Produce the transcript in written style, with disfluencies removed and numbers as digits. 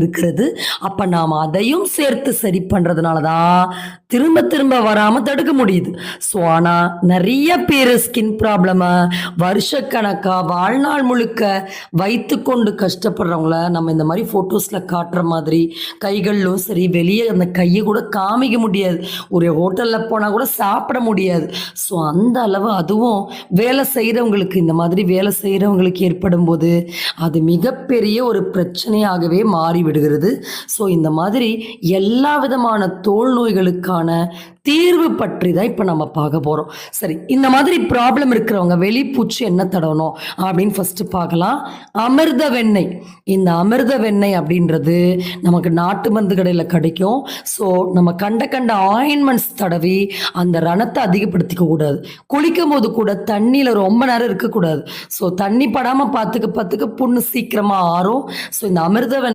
இருக்கிறது. அப்ப நாம் அதையும் சேர்த்து சரி பண்றதுனால தான் திரும்ப திரும்ப வராம தடுக்க முடியுது. ஆனா நெறைய பேரு ஸ்கின் ப்ராப்ளம வருஷக்கணக்கா வாழ்நாள் முழுக்க வைத்துக்கொண்டு கஷ்டப்படுறவங்கள நம்ம இந்த மாரி ஃபோட்டோஸ்ல காட்டுற மாதிரி கைகள்லும் சரி, வெளிய அந்த கைய கூட காமிக்க முடியாது. ஒரு ஹோட்டல்ல போனா கூட சாப்பிட முடியாது. அந்த அளவு அதுவும் வேலை செய்றவங்களுக்கு இந்த மாதிரி வேலை செய்றவங்களுக்கு ஏற்படும்போது, அது மிகப்பெரிய ஒரு பிரச்சனையாகவே மாறிவிடுகிறது. இந்த மாதிரி எல்லா விதமான தோல் நோய்களுக்கான தீர்வு பற்றி தான் இப்ப நம்ம பார்க்க போறோம். சரி, இந்த மாதிரி ப்ராப்ளம் இருக்கிறவங்க வெளிப்பூச்சு என்ன தடவணும் அப்படின்னு ஃபர்ஸ்ட் பார்க்கலாம். அமிர்த வெண்ணெய். இந்த அமிர்த வெண்ணெய் அப்படின்றது நமக்கு நாட்டு மருந்து கடையில கிடைக்கும். நம்ம கண்ட கண்ட ஆயின்மெண்ட்ஸ் தடவி அந்த ரணத்தை அதிகப்படுத்திக்க கூடாது. குளிக்கும்போது கூட தண்ணியில ரொம்ப நேரம் இருக்கக்கூடாது. தண்ணி படாம பார்த்துக்க பார்த்துக்க புண்ணு சீக்கிரமா ஆறும். இந்த அமிர்த